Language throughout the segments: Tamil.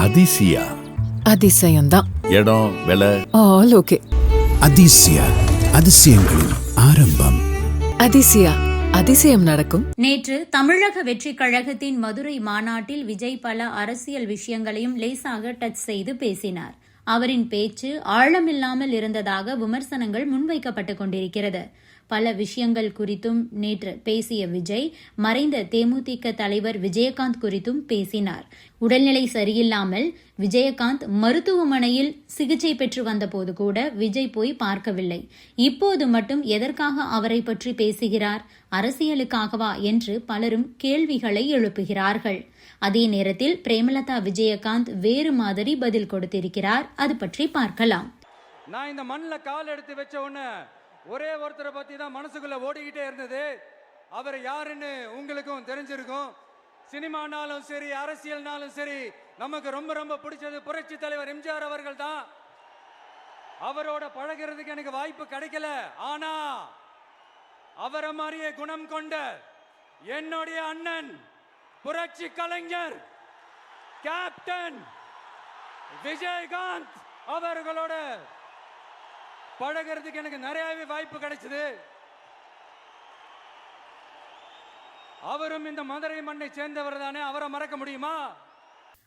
அதிசயா அதிசயம்தான். இடம் விலை ஆல் ஓகே. அதிசயா, அதிசயங்களின் ஆரம்பம். அதிசயா, அதிசயம் நடக்கும். நேற்று தமிழக வெற்றி கழகத்தின் மதுரை மாநாட்டில் விஜய் பல அரசியல் விஷயங்களையும் லேசாக டச் செய்து பேசினார். அவரின் பேச்சு ஆழமில்லாமல் இருந்ததாக விமர்சனங்கள் முன்வைக்கப்பட்டுக் கொண்டிருக்கிறது. பல விஷயங்கள் குறித்தும் நேற்று பேசிய விஜய் மறைந்த தேமுதிக தலைவர் விஜயகாந்த் குறித்தும் பேசினார். உடல்நிலை சரியில்லாமல் விஜயகாந்த் மருத்துவமனையில் சிகிச்சை பெற்று வந்தபோது கூட விஜய் போய் பார்க்கவில்லை. இப்போது மட்டும் எதற்காக அவரை பற்றி பேசுகிறார்? அரசியலுக்காகவா என்று பலரும் கேள்விகளை எழுப்புகிறார்கள். அதே நேரத்தில் பிரேமலதா விஜயகாந்த் வேறு மாதிரி பதில் கொடுத்திருக்கிறார். அது பற்றி பார்க்கலாம். நான் இந்த மண்ணில் கால் எடுத்து வச்ச உடனே ஒரே ஒருத்தரை பத்தி தான் மனசுக்குள்ள ஓடிக்கிட்டே இருந்தது. அவர் யாருன்னு உங்களுக்கும் தெரிஞ்சிருக்கும். சினிமானாலும் சரி, அரசியல்னாலும் சரி, நமக்கு ரொம்ப ரொம்ப பிடிச்சது புரட்சி தலைவர் எம்ஜிஆர் அவர்கள் தான். அவரோட பழகிறதுக்கு எனக்கு வாய்ப்பு கிடைக்கல. ஆனா அவரை மாதிரியே குணம் கொண்ட என்னுடைய அண்ணன் புரட்சி கலைஞர் கேப்டன் விஜயகாந்த் அவர்களோட பழகிறதுக்கு எனக்கு நிறையவே வாய்ப்பு கிடைச்சது. அவரும் இந்த மதுரை மண்ணை சேர்ந்தவர் தானே, அவரை மறக்க முடியுமா?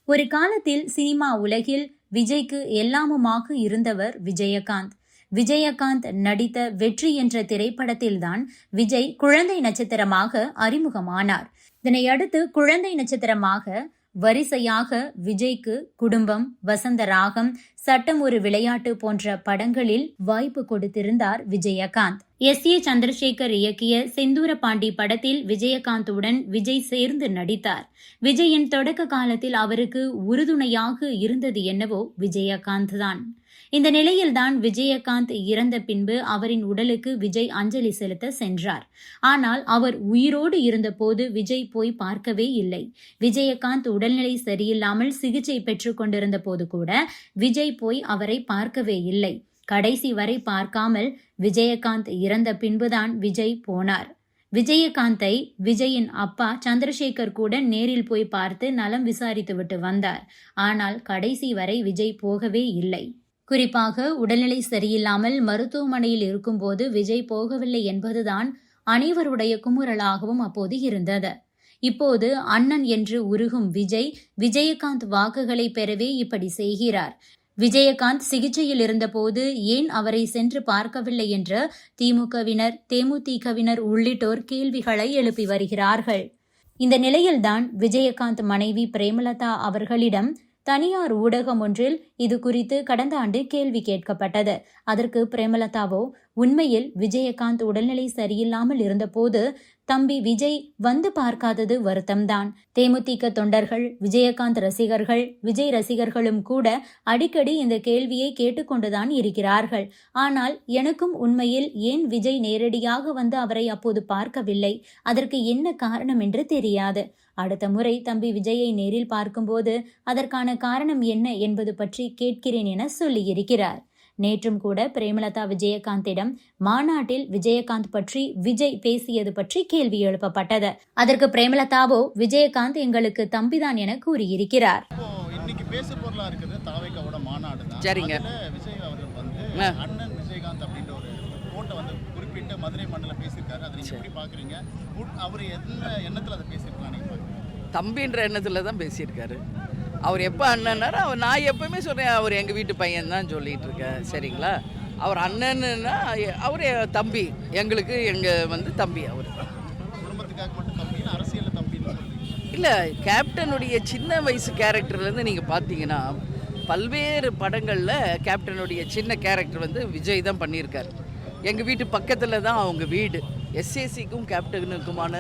ஒரு காலத்தில் சினிமா உலகில் விஜய்க்கு எல்லாமுமாக இருந்தவர் விஜயகாந்த். விஜயகாந்த் நடித்த வெற்றி என்ற திரைப்படத்தில்தான் விஜய் குழந்தை நட்சத்திரமாக அறிமுகமானார். இதனையடுத்து குழந்தை நட்சத்திரமாக வரிசையாக விஜய்க்கு குடும்பம், வசந்த ராகம், சட்டம் ஒரு விளையாட்டு போன்ற படங்களில் வாய்ப்பு கொடுத்திருந்தார் விஜயகாந்த். S.A. சந்திரசேகர் இயக்கிய செந்தூர பாண்டி படத்தில் விஜயகாந்துடன் விஜய் சேர்ந்து நடித்தார். விஜயின் தொடக்க காலத்தில் அவருக்கு உறுதுணையாக இருந்தது என்னவோ விஜயகாந்த் தான். இந்த நிலையில்தான் விஜயகாந்த் இறந்த பின்பு அவரின் உடலுக்கு விஜய் அஞ்சலி செலுத்த சென்றார். ஆனால் அவர் உயிரோடு இருந்தபோது விஜய் போய் பார்க்கவே இல்லை. விஜயகாந்த் உடல்நிலை சரியில்லாமல் சிகிச்சை பெற்றுக் கொண்டிருந்த போது கூட விஜய் போய் அவரை பார்க்கவே இல்லை. கடைசி வரை பார்க்காமல் விஜயகாந்த் இறந்த பின்புதான் விஜய் போனார். விஜயகாந்தை விஜயின் அப்பா சந்திரசேகர் கூட நேரில் போய் பார்த்து நலம் விசாரித்துவிட்டு வந்தார். ஆனால் கடைசி வரை விஜய் போகவே இல்லை. குறிப்பாக உடல்நிலை சரியில்லாமல் மருத்துவமனையில் இருக்கும்போது விஜய் போகவில்லை என்பதுதான் அனைவருடைய குமுறலாகவும் அப்போது இருந்தது. இப்போது அண்ணன் என்று உருகும் விஜய் விஜயகாந்த் வாக்குகளை பெறவே இப்படி செய்கிறார். விஜயகாந்த் சிகிச்சையில் இருந்தபோது ஏன் அவரை சென்று பார்க்கவில்லை என்று திமுகவினர், தேமுதிகவினர் உள்ளிட்டோர் கேள்விகளை எழுப்பி வருகிறார்கள். இந்த நிலையில்தான் விஜயகாந்த் மனைவி பிரேமலதா அவர்களிடம் தனியார் ஊடகம் ஒன்றில் இது குறித்து கடந்த ஆண்டு கேள்வி கேட்கப்பட்டது. அதற்கு பிரேமலதாவோ, உண்மையில் விஜயகாந்த் உடல்நிலை சரியில்லாமல் இருந்தபோது தம்பி விஜய் வந்து பார்க்காதது வருத்தம்தான். தேமுதிக தொண்டர்கள், விஜயகாந்த் ரசிகர்கள், விஜய் ரசிகர்களும் கூட அடிக்கடி இந்த கேள்வியை கேட்டுக்கொண்டுதான் இருக்கிறார்கள். ஆனால் எனக்கும் உண்மையில் ஏன் விஜய் நேரடியாக வந்து அவரை அப்போது பார்க்கவில்லை, அதற்கு என்ன காரணம் என்று தெரியாது. அடுத்த முறை தம்பி விஜயை நேரில் பார்க்கும்போது அதற்கான காரணம் என்ன என்பது பற்றி கேட்கிறேன் என சொல்லியிருக்கிறார். நேற்றும் கூட பிரேமலதா விஜயகாந்திடம் மாநாட்டில் விஜயகாந்த் பற்றி விஜய் பேசியது பற்றி கேள்வி எழுப்பப்பட்டது. அதற்கு பிரேமலதாவோ, விஜயகாந்த் எங்களுக்கு தம்பிதான் என கூறியிருக்கிறார். இன்னைக்கு பேச பொருளா இருக்குது தாவேகாவோட மாநாடு தான். சரிங்க. விஜய் அவர்கள் வந்து அண்ணன் விஜயகாந்த் அப்படின்ற ஒரு கோட்டை வந்து குறிப்பிட்டு மதுரை மண்டலம் பேசியிருக்காரு. அதை நீங்க எப்படி பாக்குறீங்க? அவர் என்ன எண்ணத்துல அதை பேசியிருக்காங்க? தம்பின்ற எண்ணத்துல தான் பேசியிருக்காரு. அவர் எப்போ அண்ணன்னாரு, நான் எப்பவுமே சொல்கிறேன் அவர் எங்கள் வீட்டு பையன் தான் சொல்லிகிட்டு இருக்கேன். சரிங்களா? அவர் அண்ணன்னா அவர் தம்பி, எங்களுக்கு எங்கள் தம்பி. அவர் குடும்பத்துக்காக மட்டும் தம்பி, அரசியலில் தம்பி இல்லை. கேப்டனுடைய சின்ன வயசு கேரக்டர்லேருந்து நீங்கள் பார்த்தீங்கன்னா பல்வேறு படங்களில் கேப்டனுடைய சின்ன கேரக்டர் விஜய் தான் பண்ணியிருக்கார். எங்கள் வீட்டு பக்கத்தில் தான் அவங்க வீடு. SACக்கும் கேப்டனுக்குமான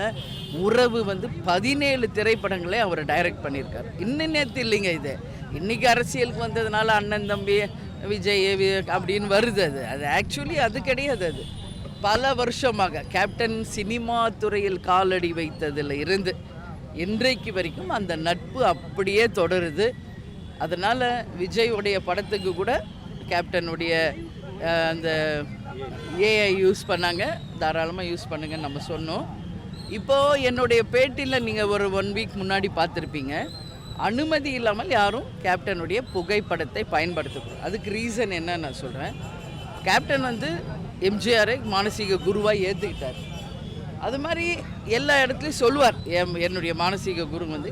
உறவு 17 திரைப்படங்களே அவர் டைரக்ட் பண்ணியிருக்கார். இன்னும் நேற்று இல்லைங்க, இது இன்றைக்கி அரசியலுக்கு வந்ததுனால அண்ணன் தம்பி விஜய் அப்படின்னு வருது. அது ஆக்சுவலி அது கிடையாது. அது பல வருஷமாக கேப்டன் சினிமா துறையில் காலடி வைத்ததில் இருந்து இன்றைக்கு வரைக்கும் அந்த நட்பு அப்படியே தொடருது. அதனால் விஜயோடைய படத்துக்கு கூட கேப்டனுடைய அந்த AI யூஸ் பண்ணாங்க. தாராளமாக யூஸ் பண்ணுங்கன்னு நம்ம சொன்னோம். இப்போது என்னுடைய பேட்டியில் நீங்கள் ஒரு 1 வீக் முன்னாடி பார்த்துருப்பீங்க. அனுமதி இல்லாமல் யாரும் கேப்டனுடைய புகைப்படத்தை பயன்படுத்தக்கூடாது. அதுக்கு ரீசன் என்ன நான் சொல்கிறேன். கேப்டன் வந்து எம்ஜிஆரை மானசீக குருவாக ஏற்றுக்கிட்டார். அது மாதிரி எல்லா இடத்துலையும் சொல்லுவார், என்னுடைய மானசீக குரு வந்து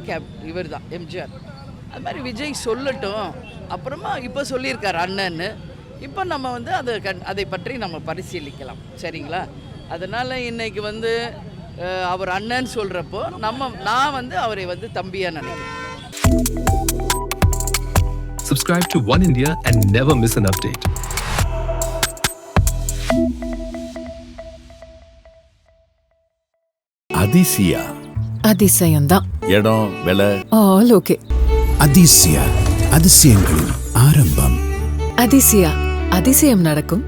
இவர் தான் எம்ஜிஆர். அது மாதிரி விஜய் சொல்லட்டும். அப்புறமா இப்போ சொல்லியிருக்கார் அண்ணன்னு. இப்போ நம்ம வந்து அதை பற்றி நம்ம பரிசீலிக்கலாம். சரிங்களா? அதனால் இன்றைக்கி வந்து அவர் அண்ணன்னு சொல்கிறப்போ நான் வந்து அவரை வந்து தம்பியாக நினைக்கிறேன். Subscribe to One India and never miss an update. Athisaya அதிசயம்தான். இடம் விலை ஆல் ஓகே. அதிசயா அதிசயங்களின் ஆரம்பம். அதிசயா அதிசயம் நடக்கும்.